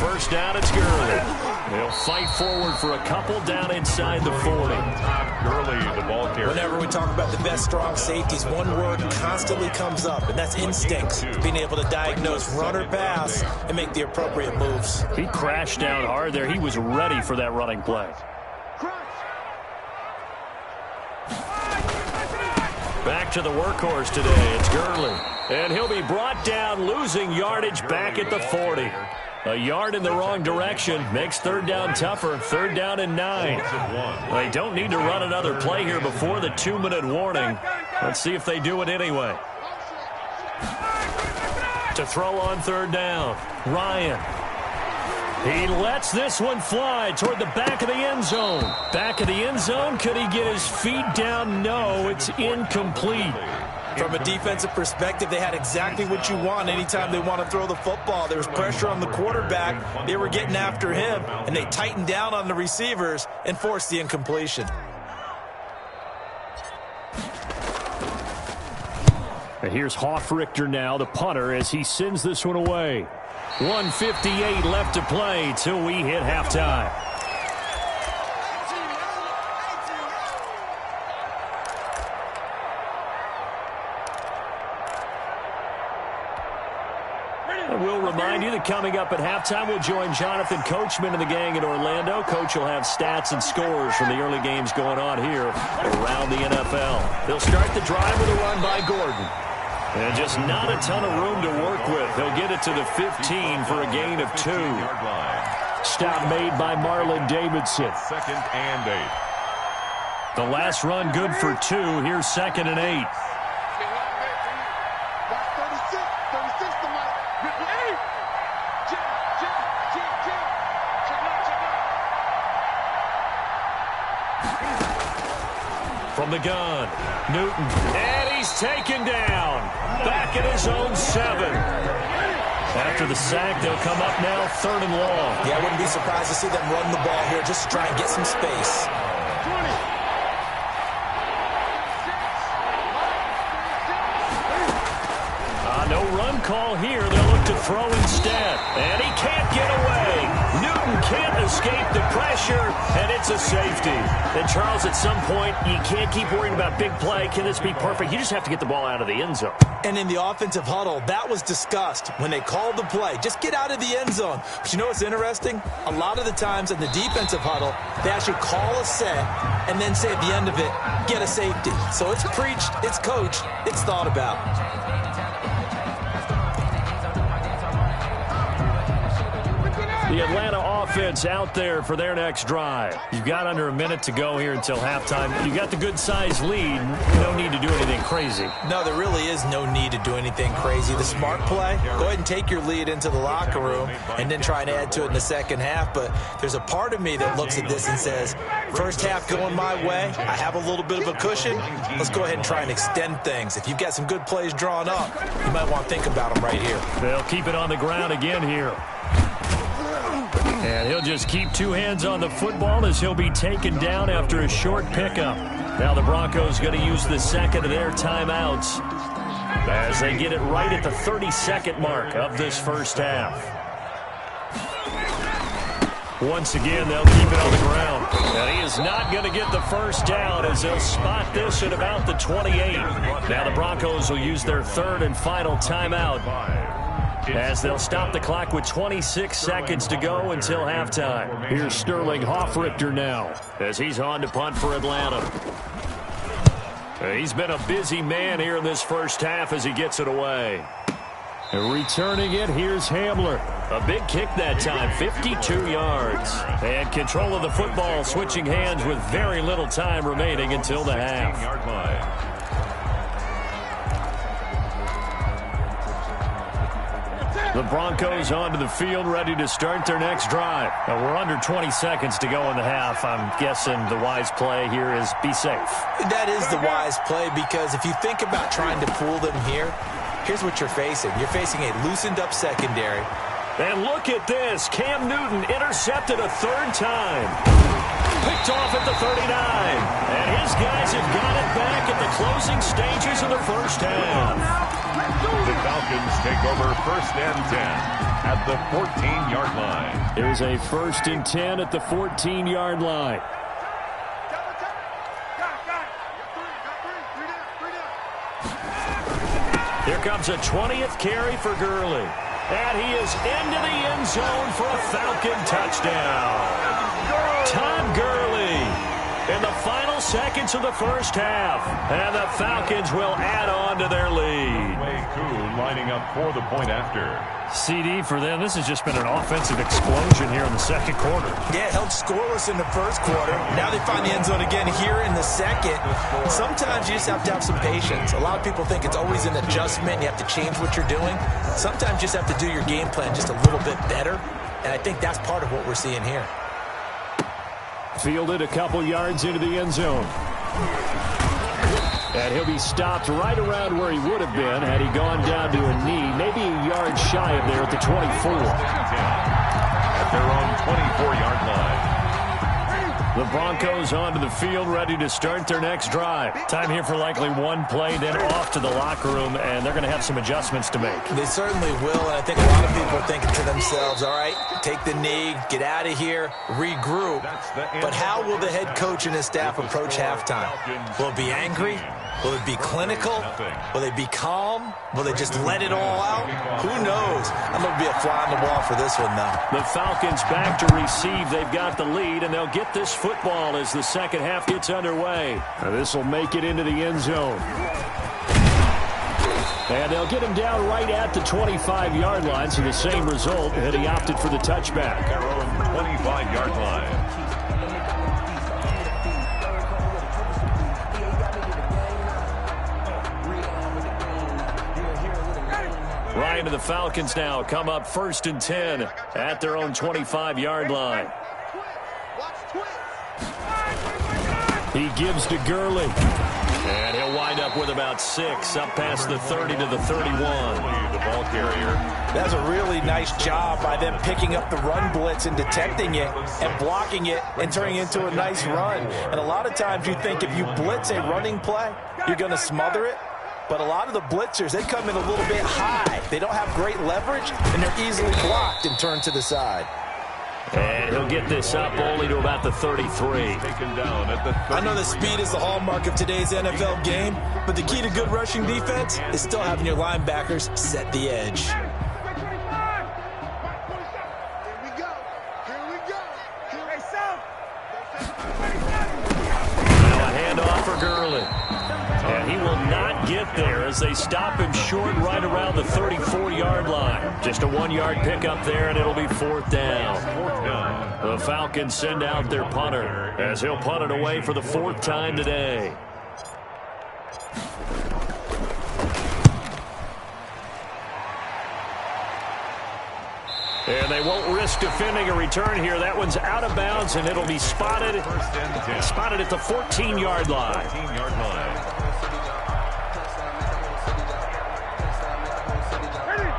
first down, it's Gurley. They'll fight forward for a couple down inside the 40. Gurley, the ball carrier. Whenever we talk about the best strong safeties, one word constantly comes up, and that's instinct. Being able to diagnose run or pass and make the appropriate moves. He crashed down hard there. He was ready for that running play. Back to the workhorse today. It's Gurley. And he'll be brought down, losing yardage back at the 40. A yard in the wrong direction makes third down tougher. Third down and 9. They don't need to run another play here before the 2-minute warning. Let's see if they do it anyway. To throw on third down, Ryan. He lets this one fly toward the back of the end zone. Back of the end zone, could he get his feet down? No, it's incomplete. From a defensive perspective, they had exactly what you want anytime they want to throw the football. There was pressure on the quarterback. They were getting after him, and they tightened down on the receivers and forced the incompletion. And here's Hofrichter now, the punter, as he sends this one away. 1:58 left to play till we hit halftime. We'll remind you that coming up at halftime, we'll join Jonathan Coachman and the gang in Orlando. Coach will have stats and scores from the early games going on here around the NFL. They'll start the drive with a run by Gordon. And just not a ton of room to work with. He'll get it to the 15 for a gain of 2. Stop made by Marlon Davidson. 2nd and 8. The last run good for 2. Here's 2nd and 8. From the gun, Newton, and he's taken down. Back at his own 7. After the sack, they'll come up now 3rd and long. Yeah, I wouldn't be surprised to see them run the ball here just to try and get some space. No run call here. They'll look to throw instead. And he can't get away. Newton can't escape the pressure, and it's a safety. And, Charles, at some point, you can't keep worrying about big play. Can this be perfect? You just have to get the ball out of the end zone. And in the offensive huddle, that was discussed when they called the play. Just get out of the end zone. But you know what's interesting? A lot of the times in the defensive huddle, they actually call a set and then say at the end of it, get a safety. So it's preached, it's coached, it's thought about. The Atlanta offense out there for their next drive. You've got under a minute to go here until halftime. You got the good-sized lead. No need to do anything crazy. No, there really is no need to do anything crazy. The smart play, go ahead and take your lead into the locker room and then try and add to it in the second half. But there's a part of me that looks at this and says, first half going my way, I have a little bit of a cushion. Let's go ahead and try and extend things. If you've got some good plays drawn up, you might want to think about them right here. They'll keep it on the ground again here. And he'll just keep 2 hands on the football as he'll be taken down after a short pickup. Now the Broncos going to use the second of their timeouts as they get it right at the 30-second mark of this first half. Once again, they'll keep it on the ground. And he is not going to get the first down as they'll spot this at about the 28. Now the Broncos will use their 3rd and final timeout as they'll stop the clock with 26 seconds to go until halftime. Here's Sterling Hofrichter now as he's on to punt for Atlanta. He's been a busy man here in this first half as he gets it away. And returning it, here's Hamler. A big kick that time, 52 yards. And control of the football, switching hands with very little time remaining until the half. The Broncos onto the field, ready to start their next drive. Now we're under 20 seconds to go in the half. I'm guessing the wise play here is be safe. That is the wise play, because if you think about trying to fool them here, here's what you're facing. You're facing a loosened-up secondary. And look at this. Cam Newton intercepted a 3rd time. Picked off at the 39. And his guys have got it back at the closing stages of the first half. The Falcons take over 1st and 10 at the 14-yard line. Here's a 1st and 10 at the 14-yard line. Here comes a 20th carry for Gurley. And he is into the end zone for a Falcon touchdown. Todd Gurley in the final seconds of the first half. And the Falcons will add on to their lead. Lining up for the point after. CD for them. This has just been an offensive explosion here in the second quarter. Yeah, held scoreless in the first quarter. Now they find the end zone again here in the second. Sometimes you just have to have some patience. A lot of people think it's always an adjustment. You have to change what you're doing. Sometimes you just have to do your game plan just a little bit better. And I think that's part of what we're seeing here. Fielded a couple yards into the end zone. And he'll be stopped right around where he would have been had he gone down to a knee, maybe a yard shy of there at the 24. At their own 24-yard line. The Broncos onto the field, ready to start their next drive. Time here for likely one play, then off to the locker room, and they're going to have some adjustments to make. They certainly will, and I think a lot of people are thinking to themselves, all right, take the knee, get out of here, regroup. But how will the head coach and his staff approach halftime? Will it be angry? Will it be clinical? Will they be calm? Will they just let it all out? Who knows? I'm going to be a fly on the wall for this one, though. The Falcons back to receive. They've got the lead, and they'll get this football as the second half gets underway. This will make it into the end zone. And they'll get him down right at the 25-yard line, so the same result, and he opted for the touchback. Their own 25-yard line. Ryan to the Falcons now come up 1st and 10 at their own 25-yard line. He gives to Gurley. And he'll wind up with about 6 up past the 30 to the 31. The ball carrier. That's a really nice job by them picking up the run blitz and detecting it and blocking it and turning it into a nice run. And a lot of times you think if you blitz a running play, you're going to smother it. But a lot of the blitzers, they come in a little bit high. They don't have great leverage, and they're easily blocked and turned to the side. And he'll get this up only to about the 33. Taken down at the 33. I know that speed is the hallmark of today's NFL game, but the key to good rushing defense is still having your linebackers set the edge. Here we go. Now a handoff for Gurley. And he will not get there as they stop him short right around the 34-yard line. Just a 1-yard pickup there, and it'll be 4th down. The Falcons send out their punter as he'll punt it away for the 4th time today. And they won't risk defending a return here. That one's out of bounds, and it'll be spotted at the 14-yard line. 14-yard line.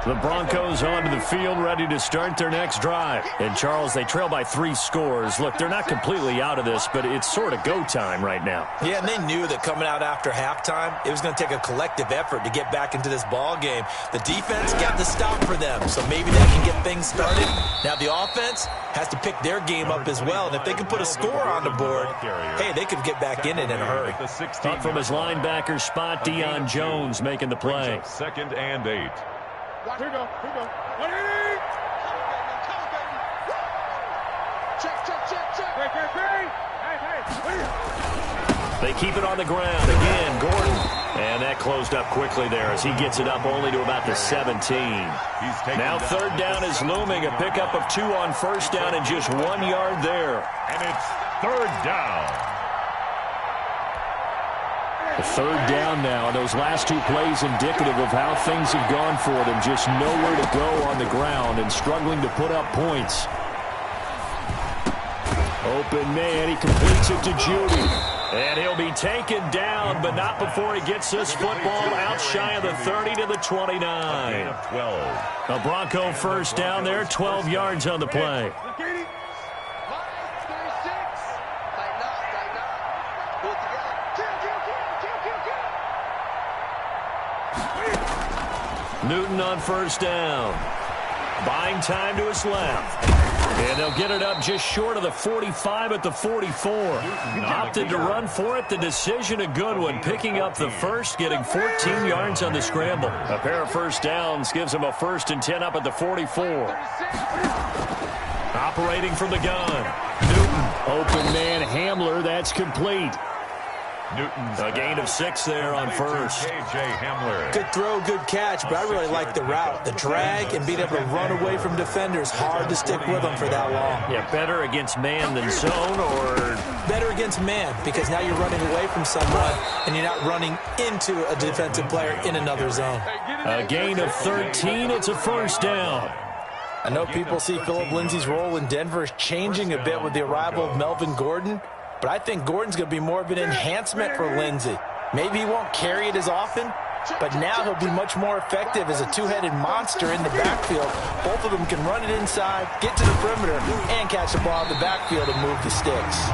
The Broncos onto the field, ready to start their next drive. And, Charles, they trail by 3 scores. Look, they're not completely out of this, but it's sort of go time right now. Yeah, and they knew that coming out after halftime, it was going to take a collective effort to get back into this ball game. The defense got the stop for them, so maybe they can get things started. Now the offense has to pick their game up as well, and if they can put a score on the board, hey, they could get back in it in a hurry. Up from his linebacker spot, Deion Jones making the play. 2nd and 8. Here we go. 180. Check. They keep it on the ground. Again, Gordon. And that closed up quickly there as he gets it up only to about the 17. Now 3rd down is looming. A pickup of 2 on 1st down and just 1 yard there. And it's 3rd down. A 3rd down now, and those last 2 plays indicative of how things have gone for them. Just nowhere to go on the ground and struggling to put up points. Open man, he completes it to Judy. And he'll be taken down, but not before he gets this football out shy of the 30 to the 29. 12. A Bronco 1st down there, 12 yards on the play. Newton on first down. Buying time to his left. And they'll get it up just short of the 45 at the 44. Opted to run for it. The decision a good one. Picking up the first, getting 14 yards on the scramble. A pair of first downs gives him a 1st and 10 up at the 44. Operating from the gun. Newton. Open man Hamler. That's complete. Newton's a gain of 6 there on first. Good throw, good catch, but I really like the route. The drag and being able to run away from defenders. Hard to stick with them for that long. Yeah, better against man than zone, or? Better against man, because now you're running away from someone and you're not running into a defensive player in another zone. A gain of 13. It's a first down. I know people see Philip Lindsay's role in Denver is changing a bit with the arrival of Melvin Gordon, but I think Gordon's going to be more of an enhancement for Lindsay. Maybe he won't carry it as often, but now he'll be much more effective as a two-headed monster in the backfield. Both of them can run it inside, get to the perimeter, and catch the ball in the backfield and move the sticks.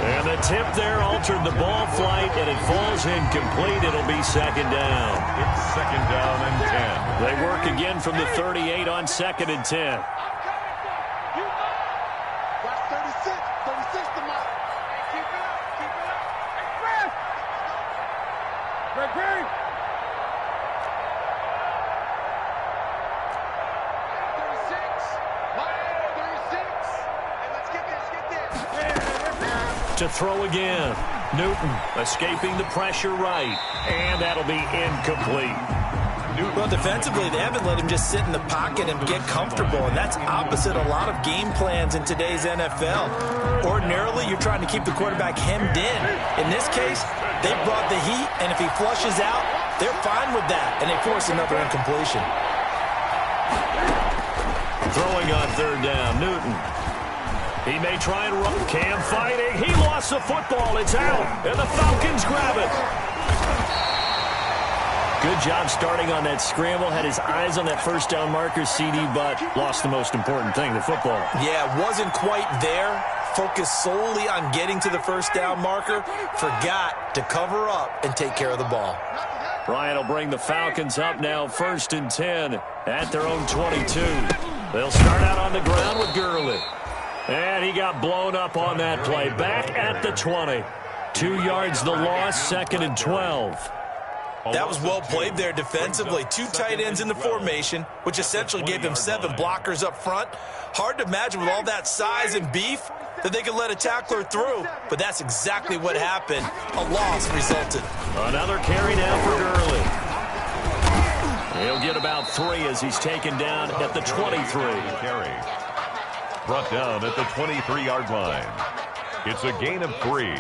And the tip there altered the ball flight, and it falls incomplete. It'll be second down. It's second down and 10. They work again from the 38 on 2nd and 10. To throw again. Newton escaping the pressure right. And that'll be incomplete. Well, defensively, they haven't let him just sit in the pocket and get comfortable, and that's opposite a lot of game plans in today's NFL. Ordinarily, you're trying to keep the quarterback hemmed in. In this case, they brought the heat, and if he flushes out, they're fine with that, and they force another incompletion. Throwing on 3rd down, Newton. He may try and run. Cam fighting. He lost the football. It's out. And the Falcons grab it. Good job starting on that scramble. Had his eyes on that first down marker, CD, but lost the most important thing, the football. Yeah, wasn't quite there. Focused solely on getting to the first down marker. Forgot to cover up and take care of the ball. Bryant will bring the Falcons up now, 1st and 10 at their own 22. They'll start out on the ground with Gurley. And he got blown up on that play. Back at the 20. 2 yards the loss, 2nd and 12. That was well played there defensively. 2 tight ends in the formation, which essentially gave them 7 blockers up front. Hard to imagine with all that size and beef that they could let a tackler through, but that's exactly what happened. A loss resulted. Another carry now for Gurley. He'll get about 3 as he's taken down at the 23. Carry. Brought down at the 23-yard line. It's a gain of 3.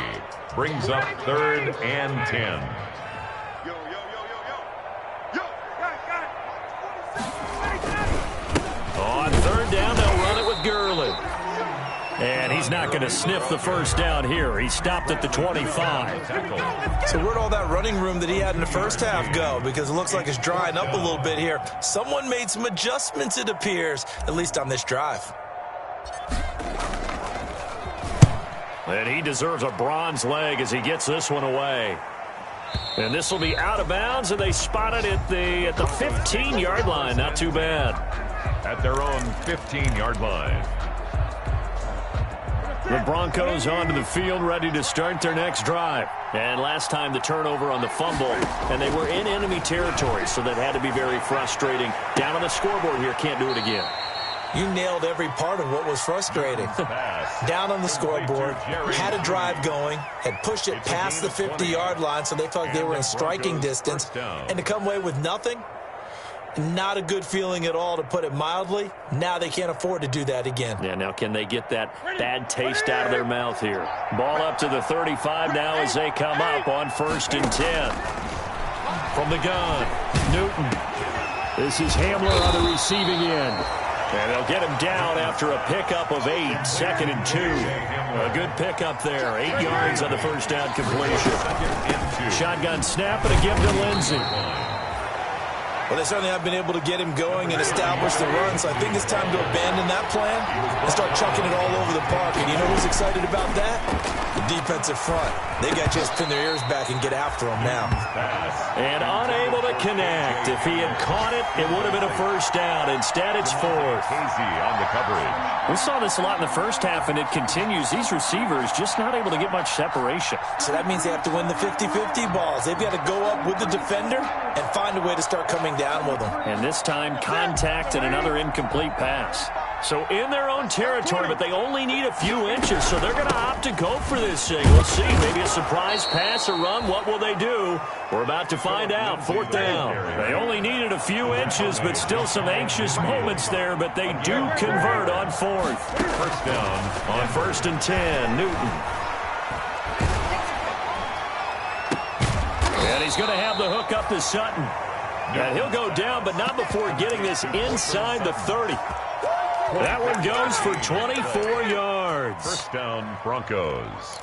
Brings up 3rd and 10. On 3rd down, they'll run it with Gurley. And he's not going to sniff the first down here. He stopped at the 25. So where'd all that running room that he had in the first half go? Because it looks like it's drying up a little bit here. Someone made some adjustments, it appears, at least on this drive. And he deserves a bronze leg as he gets this one away. And this will be out of bounds, and they spot it at the 15-yard line. Not too bad. At their own 15-yard line. The Broncos onto the field, ready to start their next drive. And last time the turnover on the fumble, and they were in enemy territory, so that had to be very frustrating. Down on the scoreboard here, can't do it again. You nailed every part of what was frustrating. Down on the scoreboard, had a drive going, had pushed it past the 50-yard line, so they felt like they were in striking distance. And to come away with nothing, not a good feeling at all, to put it mildly. Now they can't afford to do that again. Yeah, now can they get that bad taste out of their mouth here? Ball up to the 35 now as they come up on 1st and 10. From the gun, Newton. This is Hamler on the receiving end. And they'll get him down after a pickup of 8, 2nd and 2. A good pickup there, 8 yards on the first down completion. Shotgun snap and a give to Lindsay. Well, they certainly have been able to get him going and establish the run, so I think it's time to abandon that plan and start chucking it all over the park. And you know who's excited about that? The defensive front. They got to just pin their ears back and get after him now. And unable to connect. If he had caught it, it would have been a first down. Instead, it's fourth. Casey on the coverage. We saw this a lot in the first half, and it continues. These receivers just not able to get much separation. So that means they have to win the 50-50 balls. They've got to go up with the defender and find a way to start coming down with them. And this time, contact and another incomplete pass. So in their own territory, but they only need a few inches, so they're going to opt to go for this thing. We'll see. Maybe a surprise pass or run. What will they do? We're about to find out. Fourth down. They only needed a few inches, but still some anxious moments there, but they do convert on fourth. First down on 1st and 10, Newton. And he's going to have the hook up to Sutton. And he'll go down, but not before getting this inside the 30. That one goes for 24 yards. First down, Broncos.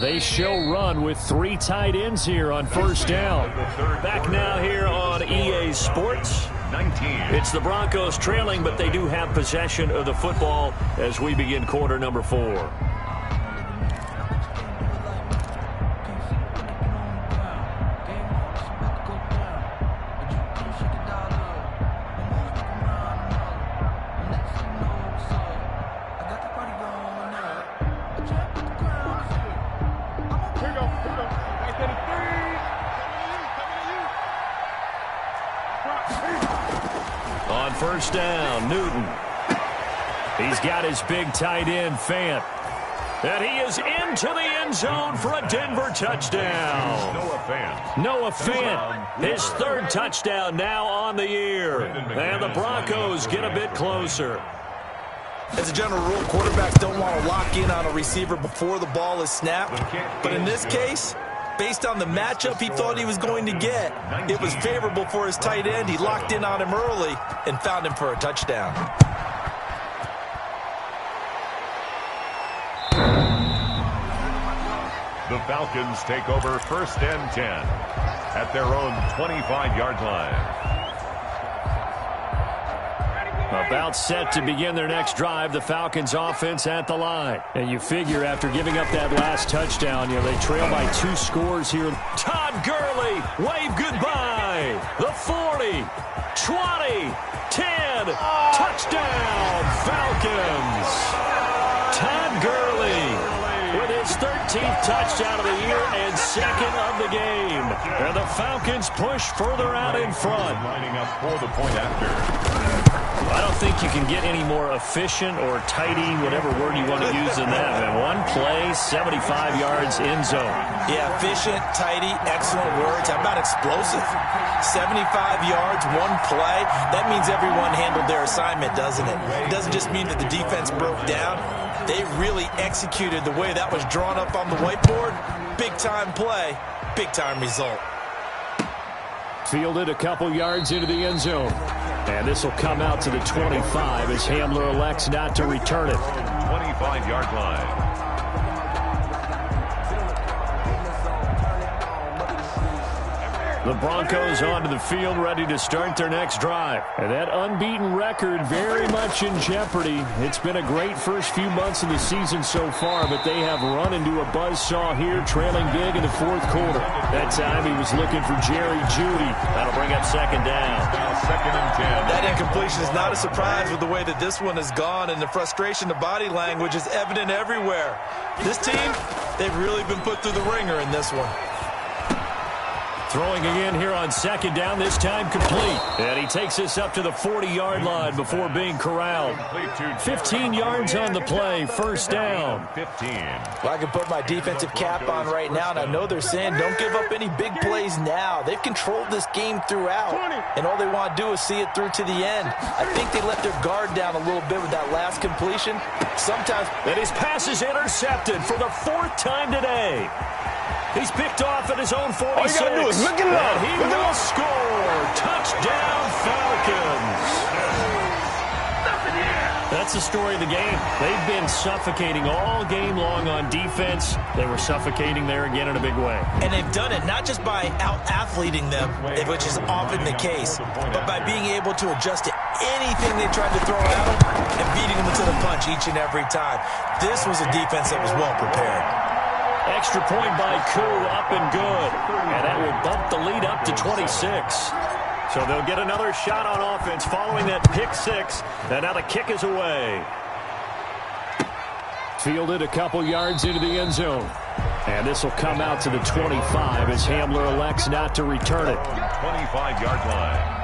They show run with 3 tight ends here on first down. Back now here on EA Sports. 19. It's the Broncos trailing, but they do have possession of the football as we begin quarter number 4. On first down, Newton. He's got his big tight end, Fant. And he is into the end zone for a Denver touchdown. Noah Fant, his 3rd touchdown now on the year. And the Broncos get a bit closer. As a general rule, quarterbacks don't want to lock in on a receiver before the ball is snapped. But in this case, based on the matchup he thought he was going to get, it was favorable for his tight end. He locked in on him early and found him for a touchdown. The Falcons take over 1st and 10 at their own 25-yard line. About set to begin their next drive, the Falcons offense at the line. And you figure after giving up that last touchdown, they trail by 2 scores here. Todd Gurley, wave goodbye. The 40, 20, 10, touchdown, Falcons. Todd Gurley with his 13th touchdown of the year and 2nd of the game. And the Falcons push further out in front. Lining up for the point after. I don't think you can get any more efficient or tidy, whatever word you want to use in that. Man. One play, 75 yards in zone. Yeah, efficient, tidy, excellent words. How about explosive? 75 yards, one play. That means everyone handled their assignment, doesn't it? It doesn't just mean that the defense broke down. They really executed the way that was drawn up on the whiteboard. Big-time play, big-time result. Fielded a couple yards into the end zone. And this will come out to the 25 as Hamler elects not to return it. 25-yard line. The Broncos onto the field ready to start their next drive. And that unbeaten record very much in jeopardy. It's been a great first few months of the season so far, but they have run into a buzzsaw here, trailing big in the 4th quarter. That time he was looking for Jerry Jeudy. That'll bring up 2nd down. 2nd and 10. That incompletion is not a surprise with the way that this one has gone, and the frustration of body language is evident everywhere. This team, they've really been put through the ringer in this one. Throwing again here on 2nd down, this time complete. And he takes us up to the 40-yard line before being corralled. 15 yards on the play, 1st down. 15. Well, I can put my defensive cap on right now, and I know they're saying don't give up any big plays now. They've controlled this game throughout, and all they want to do is see it through to the end. I think they let their guard down a little bit with that last completion. Sometimes. And his pass is intercepted for the 4th time today. He's picked off at his own 46. All you got to do is look it up. And he will score. Touchdown, Falcons. That's the story of the game. They've been suffocating all game long on defense. They were suffocating there again in a big way. And they've done it not just by out-athleting them, which is often the case, but by being able to adjust to anything they tried to throw at them and beating them to the punch each and every time. This was a defense that was well prepared. Extra point by Koo, up and good. And that will bump the lead up to 26. So they'll get another shot on offense following that pick six. And now the kick is away. Fielded a couple yards into the end zone. And this will come out to the 25 as Hamler elects not to return it. 25-yard line.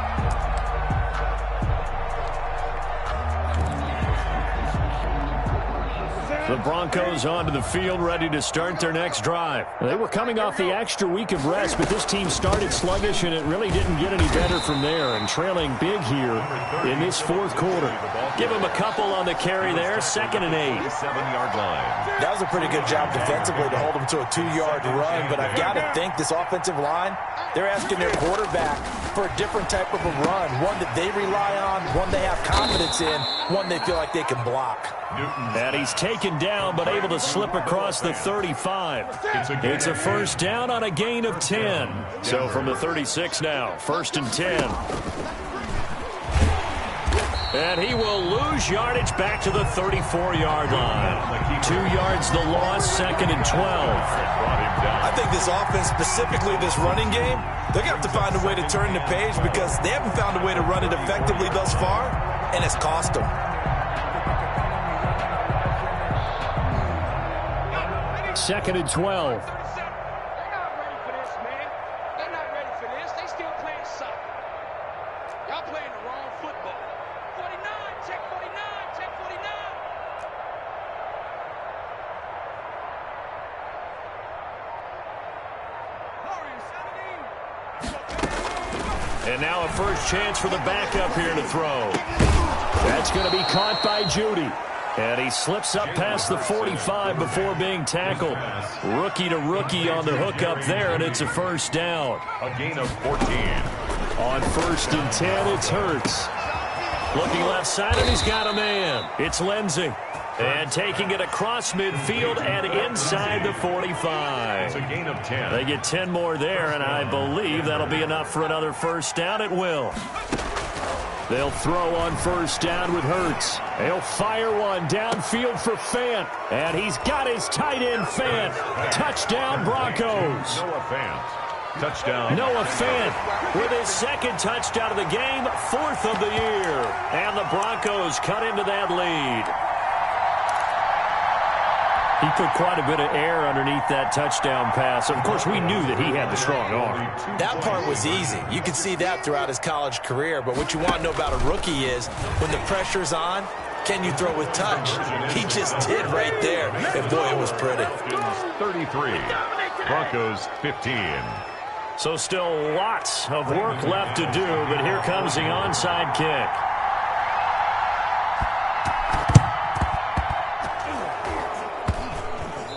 The Broncos onto the field, ready to start their next drive. They were coming off the extra week of rest, but this team started sluggish, and it really didn't get any better from there. And trailing big here in this fourth quarter. Give them a couple on the carry there, 2nd and 8. 7-yard line. That was a pretty good job defensively to hold them to a 2-yard run, but I've got to think this offensive line, they're asking their quarterback for a different type of a run, one that they rely on, one they have confidence in, one they feel like they can block. And he's taken down, but able to slip across the 35. It's a first down on a gain of 10. So from the 36 now, 1st and 10. And he will lose yardage back to the 34-yard line. 2 yards the loss, 2nd and 12. I think this offense, specifically this running game, they're going to have to find a way to turn the page because they haven't found a way to run it effectively thus far, and it's cost them. 2nd and 12. They're not ready for this, man. They're not ready for this. They still playing soccer. Y'all playing the wrong football. 49, check 49, check 49. And now a first chance for the backup here to throw. That's going to be caught by Judy. And he slips up past the 45 before being tackled. Rookie to rookie on the hookup there, and it's a first down. A gain of 14. On 1st and 10, it's Hurts. Looking left side, and he's got a man. It's Lindsey. And taking it across midfield and inside the 45. It's a gain of 10. They get 10 more there, and I believe that'll be enough for another first down. It will. They'll throw on first down with Hurts. He'll fire one downfield for Fant. And he's got his tight end, Fant. Touchdown, Broncos. Noah Fant. Touchdown. Noah Fant with his 2nd touchdown of the game, 4th of the year. And the Broncos cut into that lead. He put quite a bit of air underneath that touchdown pass. Of course, we knew that he had the strong arm. That part was easy. You could see that throughout his college career. But what you want to know about a rookie is when the pressure's on, can you throw with touch? He just did right there. And, boy, it was pretty. 33. Broncos 15. So still lots of work left to do, but here comes the onside kick.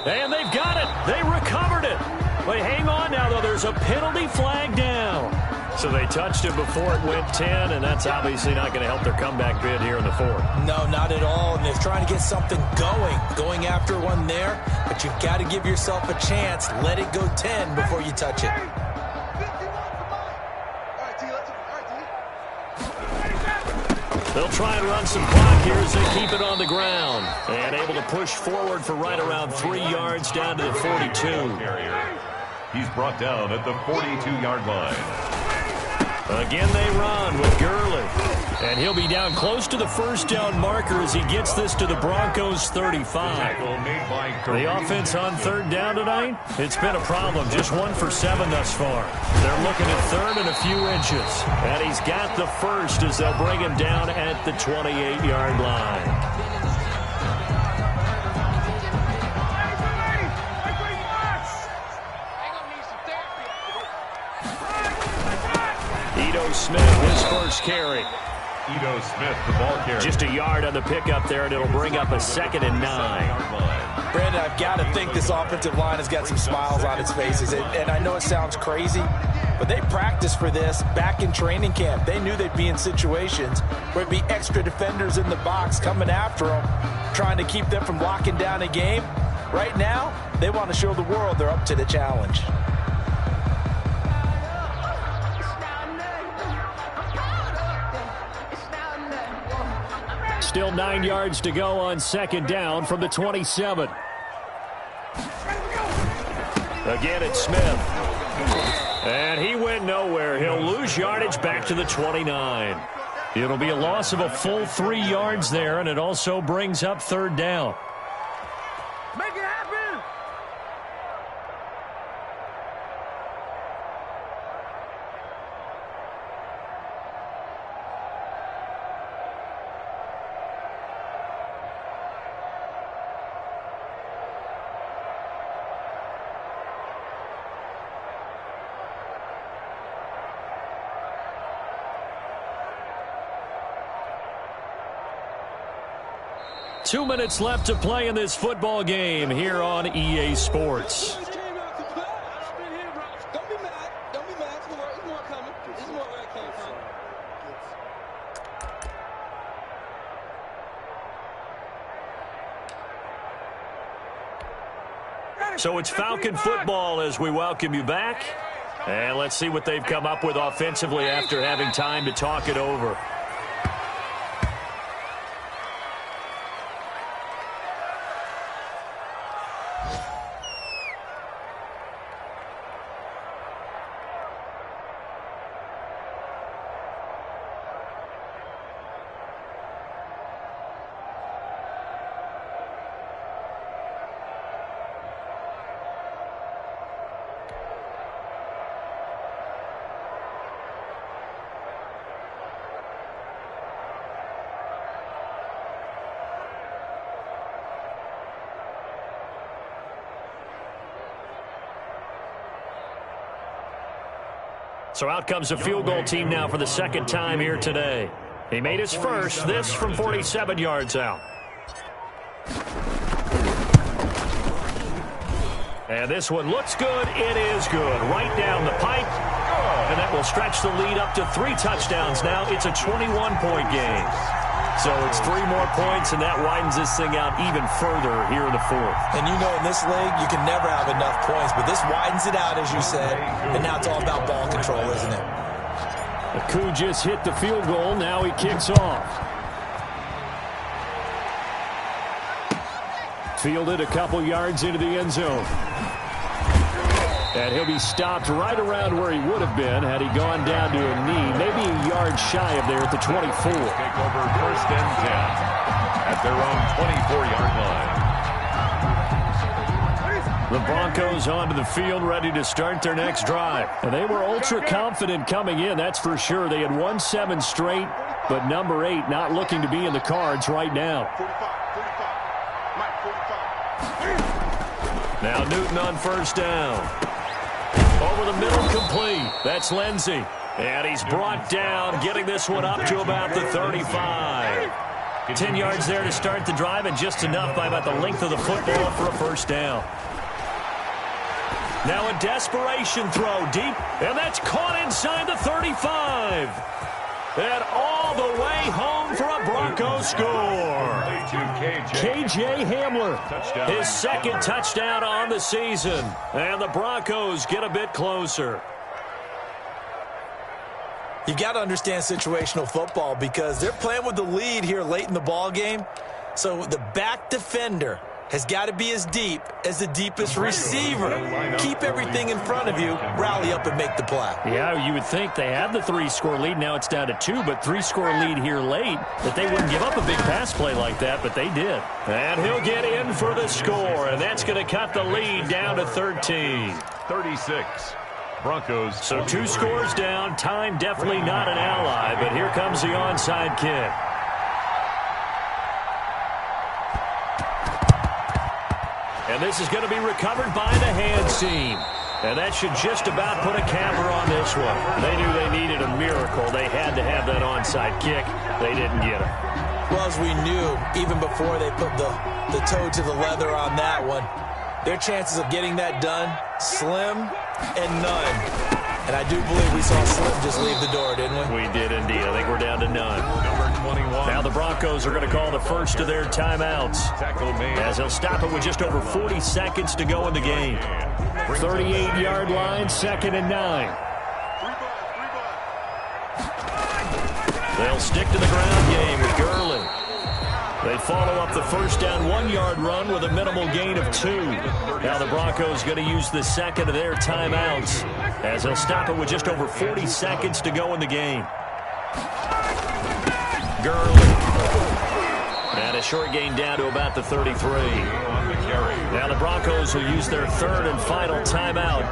And they've got it. They recovered it. But hang on now, though. There's a penalty flag down. So they touched it before it went 10, and that's obviously not going to help their comeback bid here in the 4th. No, not at all. And they're trying to get something going after one there. But you've got to give yourself a chance. Let it go 10 before you touch it. They'll try and run some clock here as they keep it on the ground. And able to push forward for right around 3 yards down to the 42. He's brought down at the 42-yard line. Again they run with Gurley. And he'll be down close to the first down marker as he gets this to the Broncos 35. The offense on 3rd down tonight, it's been a problem. Just 1 for 7 thus far. They're looking at 3rd and a few inches. And he's got the first as they'll bring him down at the 28-yard line. Smith, his first carry. Edo Smith, the ball carrier. Just a yard on the pickup there, and it'll bring up a 2nd and 9. Brandon, I've got to think this offensive line has got some smiles on its faces. And I know it sounds crazy, but they practiced for this back in training camp. They knew they'd be in situations where there'd be extra defenders in the box coming after them, trying to keep them from locking down a game. Right now, they want to show the world they're up to the challenge. Still 9 yards to go on 2nd down from the 27. Again, it's Smith. And he went nowhere. He'll lose yardage back to the 29. It'll be a loss of a full 3 yards there, and it also brings up third down. Make it happen. Two minutes left to play in this football game here on EA Sports. Don't be mad. Don't be mad. There's more coming. There's more where it came from. So it's Falcon football as we welcome you back. And let's see what they've come up with offensively after having time to talk it over. So out comes a field goal team now for the second time here today. He made his first, this from 47 yards out. And this one looks good. It is good. Right down the pipe. And that will stretch the lead up to 3 touchdowns now. It's a 21-point game. So it's 3 more points, and that widens this thing out even further here in the fourth. And you know in this league, you can never have enough points, but this widens it out, as you said, and now it's all about ball control, isn't it? Aku just hit the field goal. Now he kicks off. Fielded a couple yards into the end zone. And he'll be stopped right around where he would have been had he gone down to a knee, maybe a yard shy of there at the 24. Take over first and 10 at their own 24-yard line. The Broncos onto the field, ready to start their next drive. And they were ultra confident coming in, that's for sure. They had won 7 straight, but number 8 not looking to be in the cards right now. Now Newton on first down. Over the middle, complete. That's Lindsey. And he's brought down, getting this one up to about the 35. 10 yards there to start the drive, and just enough by about the length of the football for a first down. Now a desperation throw deep, and that's caught inside the 35. And all the way home for a Broncos score. KJ Hamler, his second touchdown on the season. And the Broncos get a bit closer. You've got to understand situational football because they're playing with the lead here late in the ball game. So the back defender has got to be as deep as the deepest receiver. Keep everything in front of you, rally up and make the play. Yeah, you would think they have the 3-score lead. Now it's down to 2, but 3-score lead here late, that they wouldn't give up a big pass play like that, but they did. And he'll get in for the score, and that's going to cut the lead down to 13. 36. Broncos. So 2 scores down. Time definitely not an ally, but here comes the onside kick. And this is going to be recovered by the hands team. And that should just about put a capper on this one. They knew they needed a miracle. They had to have that onside kick. They didn't get it. Well, as we knew, even before they put the toe to the leather on that one, their chances of getting that done, slim and none. And I do believe we saw Slim just leave the door, didn't we? We did indeed. I think we're down to none. Number 21. Now the Broncos are going to call the first of their timeouts, as they'll stop it with just over 40 seconds to go in the game. 38-yard line, 2nd and 9. They'll stick to the ground game with Gurley. They follow up the first down 1-yard run with a minimal gain of 2. Now the Broncos going to use the second of their timeouts as they'll stop it with just over 40 seconds to go in the game. Gurley. And a short gain down to about the 33. Now the Broncos will use their third and final timeout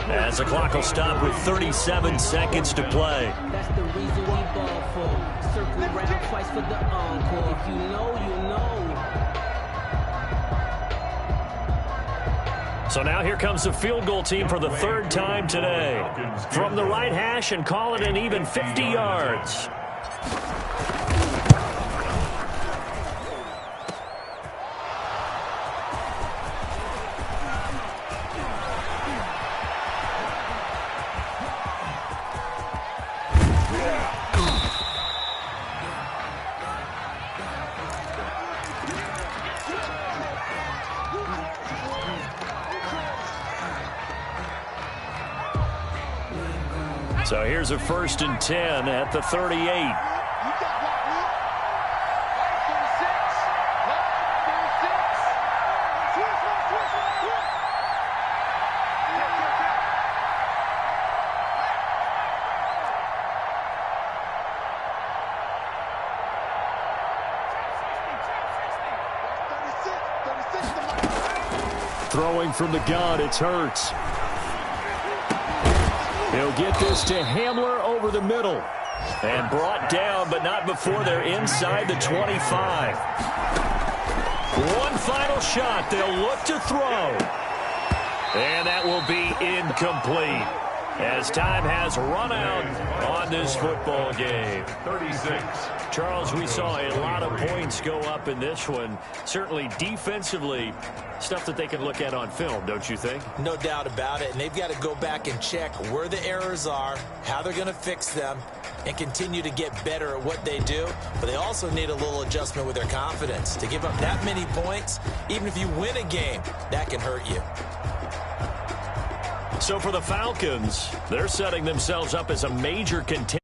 as the clock will stop with 37 seconds to play. That's the reason we ball for. Circle around twice for the encore. If you know, you know. So now here comes the field goal team for the third time today. From the right hash and call it an even 50 yards. So here's a 1st and 10 at the 38. Throwing from the gun, it's Hurts. He'll get this to Hamler over the middle. And brought down, but not before they're inside the 25. One final shot. They'll look to throw. And that will be incomplete as time has run out on this football game. 36. Charles, we saw a lot of points go up in this one. Certainly defensively, stuff that they can look at on film, don't you think? No doubt about it. And they've got to go back and check where the errors are, how they're going to fix them, and continue to get better at what they do. But they also need a little adjustment with their confidence. To give up that many points, even if you win a game, that can hurt you. So for the Falcons, they're setting themselves up as a major contender.